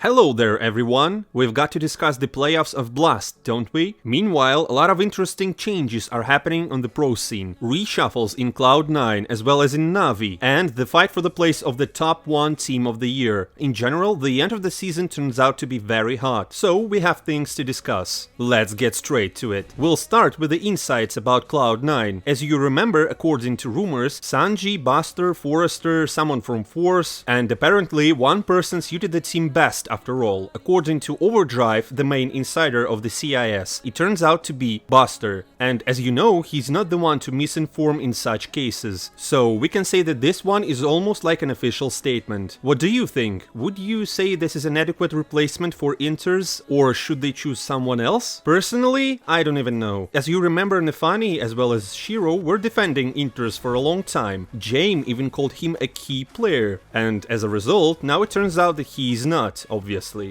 Hello there everyone! We've got to discuss the playoffs of Blast, don't we? Meanwhile, a lot of interesting changes are happening on the pro scene. Reshuffles in CLOUD9 as well as in Navi, and the fight for the place of the top 1 team of the year. In general, the end of the season turns out to be very hot, so we have things to discuss. Let's get straight to it. We'll start with the insights about CLOUD9. As you remember, according to rumors, Sanji, Buster, Forrester, someone from Force, and apparently one person suited the team best after all. According to Overdrive, the main insider of the CIS, it turns out to be Buster. And as you know, he's not the one to misinform in such cases. So we can say that this one is almost like an official statement. What do you think? Would you say this is an adequate replacement for Inters, or should they choose someone else? Personally, I don't even know. As you remember, Nefani as well as Shiro were defending Inters for a long time. Jame even called him a key player. And as a result, now it turns out that he's not, obviously.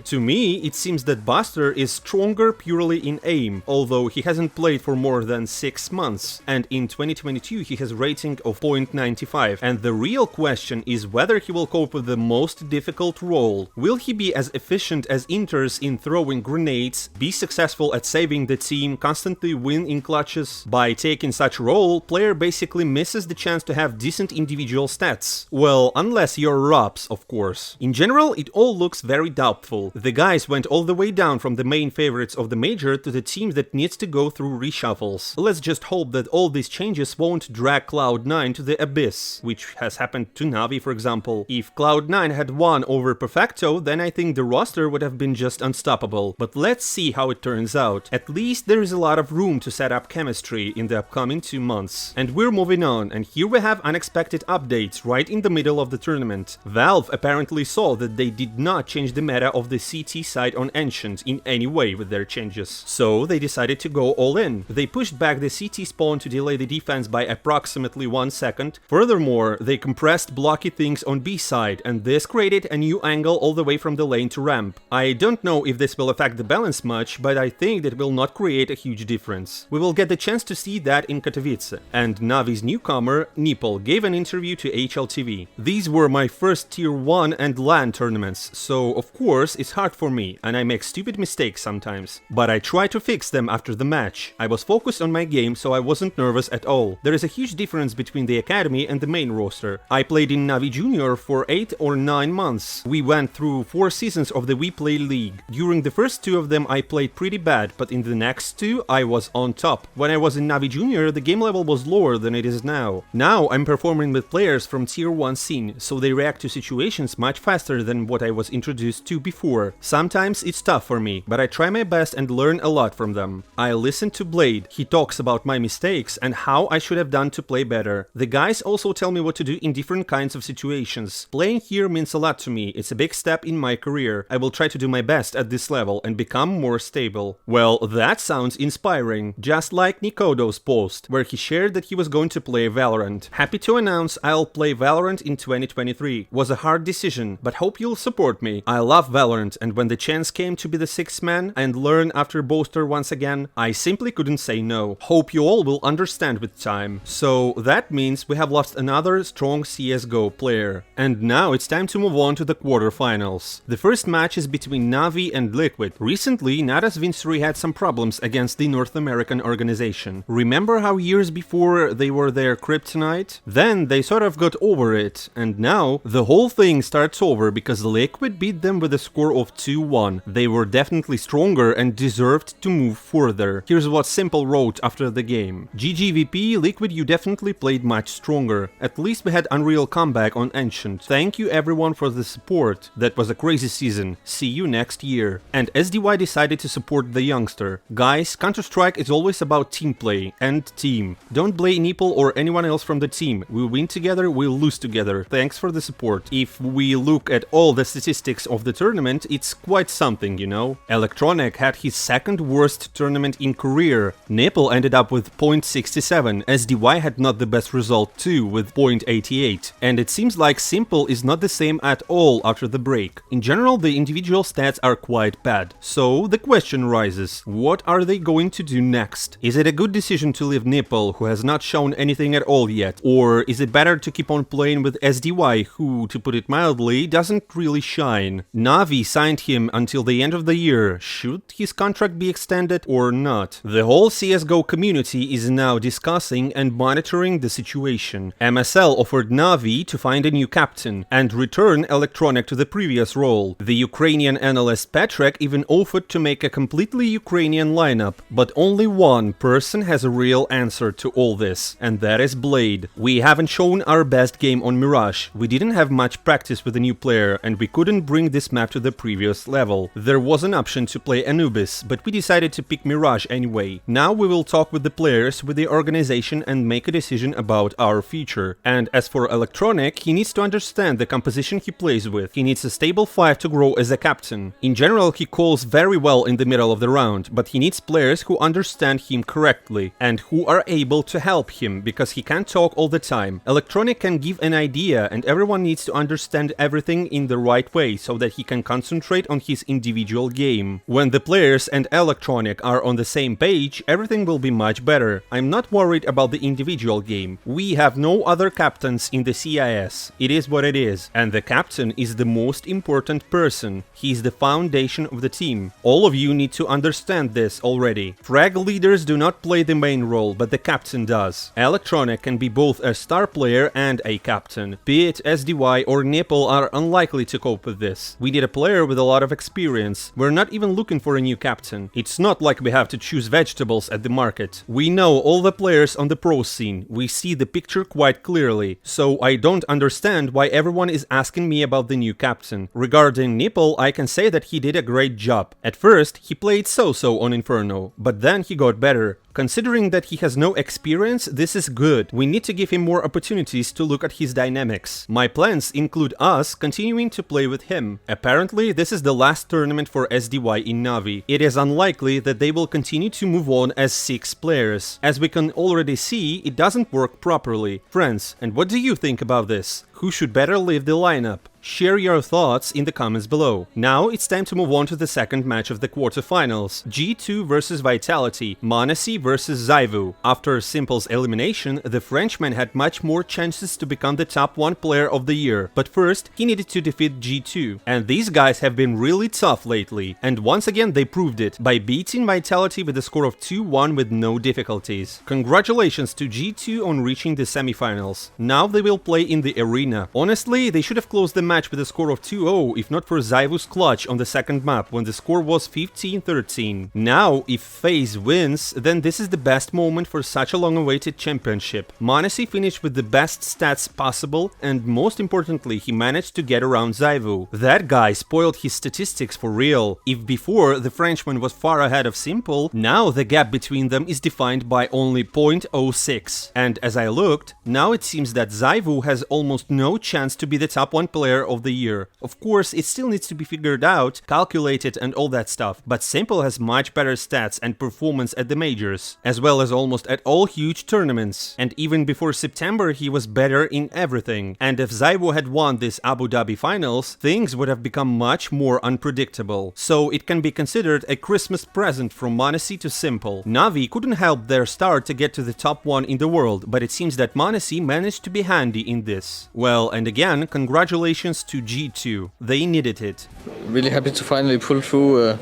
To me, it seems that Buster is stronger purely in aim, although he hasn't played for more than 6 months, and in 2022 he has a rating of 0.95, and the real question is whether he will cope with the most difficult role. Will he be as efficient as Inters in throwing grenades, be successful at saving the team, constantly win in clutches? By taking such role, player basically misses the chance to have decent individual stats. Well, unless you're Robs, of course. In general, it all looks very doubtful. The guys went all the way down from the main favorites of the major to the team that needs to go through reshuffles. Let's just hope that all these changes won't drag CLOUD9 to the abyss, which has happened to Navi, for example. If CLOUD9 had won over Perfecto, then I think the roster would have been just unstoppable. But let's see how it turns out. At least there is a lot of room to set up chemistry in the upcoming 2 months. And we're moving on, and here we have unexpected updates right in the middle of the tournament. Valve apparently saw that they did not change the meta of the CT side on Ancient in any way with their changes. So they decided to go all in. They pushed back the CT spawn to delay the defense by approximately 1 second. Furthermore, they compressed blocky things on B side, and this created a new angle all the way from the lane to ramp. I don't know if this will affect the balance much, but I think that will not create a huge difference. We will get the chance to see that in Katowice. And Navi's newcomer, Nipple, gave an interview to HLTV. These were my first tier 1 and LAN tournaments, so of course it's hard for me and I make stupid mistakes sometimes. But I try to fix them after the match. I was focused on my game, so I wasn't nervous at all. There is a huge difference between the academy and the main roster. I played in Navi Junior for 8 or 9 months. We went through 4 seasons of the We Play League. During the first 2 of them I played pretty bad, but in the next 2 I was on top. When I was in Navi Junior, the game level was lower than it is now. Now I'm performing with players from tier 1 scene, so they react to situations much faster than what I was introduced to before. Sometimes it's tough for me, but I try my best and learn a lot from them. I listen to Blade. He talks about my mistakes and how I should have done to play better. The guys also tell me what to do in different kinds of situations. Playing here means a lot to me. It's a big step in my career. I will try to do my best at this level and become more stable. Well, that sounds inspiring. Just like Nikodo's post, where he shared that he was going to play Valorant. Happy to announce I'll play Valorant in 2023. Was a hard decision, but hope you'll support me. I love Valorant, and when the chance came to be the 6th man and learn after BUSTER once again, I simply couldn't say no. Hope you all will understand with time. So that means we have lost another strong CSGO player. And now it's time to move on to the quarterfinals. The first match is between Navi and Liquid. Recently, Nada's Vinsuri had some problems against the North American organization. Remember how years before they were their kryptonite? Then they sort of got over it, and now the whole thing starts over because Liquid beat them with a score of 2-1. They were definitely stronger and deserved to move further. Here's what Simple wrote after the game. GGVP, Liquid, you definitely played much stronger. At least we had Unreal comeback on Ancient. Thank you everyone for the support. That was a crazy season. See you next year. And SDY decided to support the youngster. Guys, Counter-Strike is always about team play and team. Don't blame Nipple or anyone else from the team. We win together, we'll lose together. Thanks for the support. If we look at all the statistics of the tournament, it's quite something, you know. Electronic had his 2nd worst tournament in career. Nipple ended up with 0.67. SDY had not the best result too, with 0.88. And it seems like Simple is not the same at all after the break. In general, the individual stats are quite bad. So the question rises, what are they going to do next? Is it a good decision to leave Nipple, who has not shown anything at all yet? Or is it better to keep on playing with SDY, who, to put it mildly, doesn't really shine? Navi signed him until the end of the year. Should his contract be extended or not? The whole CSGO community is now discussing and monitoring the situation. MSL offered Navi to find a new captain and return Electronic to the previous role. The Ukrainian analyst Petrek even offered to make a completely Ukrainian lineup, but only one person has a real answer to all this, and that is Blade. We haven't shown our best game on Mirage. We didn't have much practice with a new player, and we couldn't bring this map to the previous level. There was an option to play Anubis, but we decided to pick Mirage anyway. Now we will talk with the players, with the organization, and make a decision about our future. And as for Electronic, he needs to understand the composition he plays with. He needs a stable 5 to grow as a captain. In general, he calls very well in the middle of the round, but he needs players who understand him correctly and who are able to help him, because he can't talk all the time. Electronic can give an idea, and everyone needs to understand everything in the right way so that he can concentrate on his individual game. When the players and Electronic are on the same page, everything will be much better. I'm not worried about the individual game. We have no other captains in the CIS. It is what it is, and the captain is the most important person. He is the foundation of the team. All of you need to understand this already. Frag leaders do not play the main role, but the captain does. Electronic can be both a star player and a captain. Be it SDY or Nipple are unlikely to cope with this. We need a player with a lot of experience. We're not even looking for a new captain. It's not like we have to choose vegetables at the market. We know all the players on the pro scene. We see the picture quite clearly. So I don't understand why everyone is asking me about the new captain. Regarding Nipple, I can say that he did a great job. At first, he played so-so on Inferno, but then he got better. Considering that he has no experience, this is good. We need to give him more opportunities to look at his dynamics. My plans include us continuing to play with him. Apparently, this is the last tournament for SDY in Navi. It is unlikely that they will continue to move on as 6 players. As we can already see, it doesn't work properly. Friends, and what do you think about this? Who should better leave the lineup? Share your thoughts in the comments below. Now it's time to move on to the second match of the quarterfinals. G2 versus Vitality, m0NESY versus ZywOo. After Simple's elimination, the Frenchman had much more chances to become the top 1 player of the year, but first he needed to defeat G2. And these guys have been really tough lately, and once again they proved it by beating Vitality with a score of 2-1 with no difficulties. Congratulations to G2 on reaching the semifinals. Now they will play in the arena. Honestly, they should have closed the match with a score of 2-0 if not for ZywOo's clutch on the second map when the score was 15-13. Now, if FaZe wins, then this is the best moment for such a long-awaited championship. m0NESY finished with the best stats possible, and most importantly, he managed to get around ZywOo. That guy spoiled his statistics for real. If before the Frenchman was far ahead of Simple, now the gap between them is defined by only 0.06. And as I looked, now it seems that ZywOo has almost no chance to be the top 1 player of the year. Of course, it still needs to be figured out, calculated and all that stuff, but Simple has much better stats and performance at the majors, as well as almost at all huge tournaments. And even before September he was better in everything. And if ZywOo had won this Abu Dhabi finals, things would have become much more unpredictable. So it can be considered a Christmas present from m0NESY to Simple. Navi couldn't help their star to get to the top 1 in the world, but it seems that m0NESY managed to be handy in this. Well, and again, congratulations to G2. They needed it. Really happy to finally pull through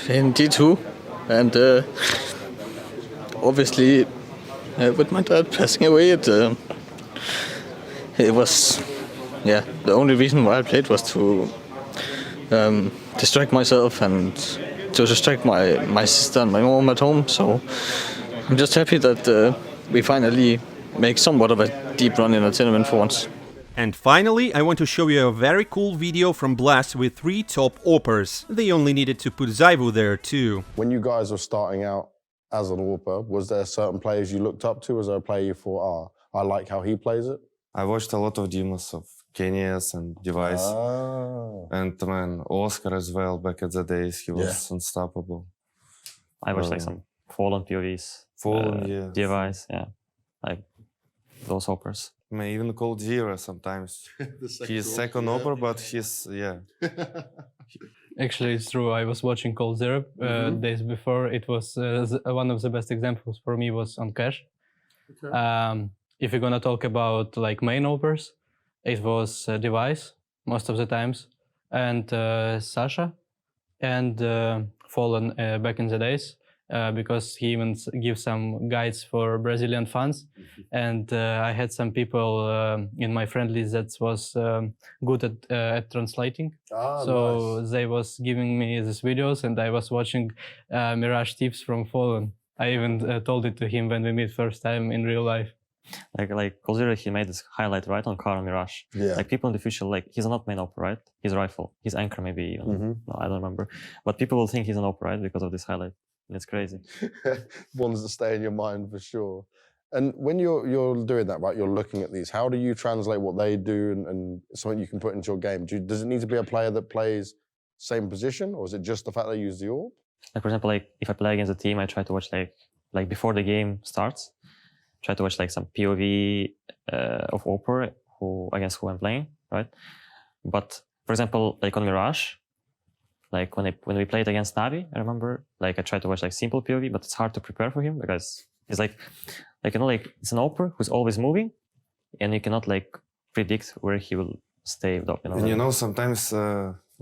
in G2, and obviously with my dad passing away, it was, yeah, the only reason why I played was to distract myself and to distract my sister and my mom at home. So I'm just happy that we finally make somewhat of a deep run in a tournament for once. And finally, I want to show you a very cool video from Blast with 3 top AWPers. They only needed to put ZywOo there too. When you guys were starting out as an AWPer, was there certain players you looked up to? Was there a player you thought, I like how he plays it? I watched a lot of demos of Kenias and Device. And man, Oscar as well, back at the days, he was unstoppable. I watched like some Fallen POVs. Fallen, yeah. Device, yeah. Like those AWPers. I mean, even called Zero sometimes. He's second AWPer, but he's, yeah. Actually, it's true. I was watching Cold Zero days before. It was one of the best examples for me was on Cash. Okay. If you're gonna talk about like main AWPers, it was Device most of the times. and Sasha, and Fallen back in the days, because he even gives some guides for Brazilian fans. And I had some people in my friend list that was good at translating. So nice. they was giving me these videos, and I was watching Mirage tips from Fallen. I even told it to him when we meet first time in real life. Like CLOUD9, he made this highlight, right, on Car Mirage. Yeah. Like people in the future, like he's not main op, right? He's rifle. He's anchor maybe even. No, I don't remember. But people will think he's an op, right, because of this highlight. It's crazy. Ones that stay in your mind for sure. And when you're doing that, right, you're looking at these, how do you translate what they do and something you can put into your game? Does it need to be a player that plays same position, or is it just the fact they use the AWP? Like, for example, like if I play against a team, I try to watch like before the game starts, try to watch like some POV of Opera against who I'm playing, right? But for example, like on Mirage, like when we played against Navi, I remember, like I tried to watch like simple POV, but it's hard to prepare for him because he's like you know, like it's an Opera who's always moving, and you cannot like predict where he will stay. You know, And you know, sometimes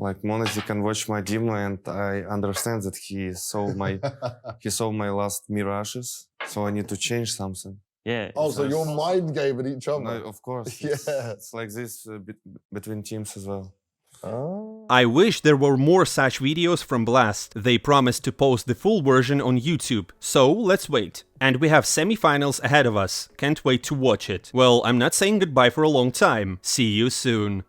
like Monazi can watch my demo, and I understand that he saw my last Mirages, so I need to change something. Yeah. Oh, so you're mind game at each other? No, of course. Yeah. It's like this between teams as well. Oh. I wish there were more such videos from Blast. They promised to post the full version on YouTube, so let's wait. And we have semi-finals ahead of us. Can't wait to watch it. Well, I'm not saying goodbye for a long time. See you soon.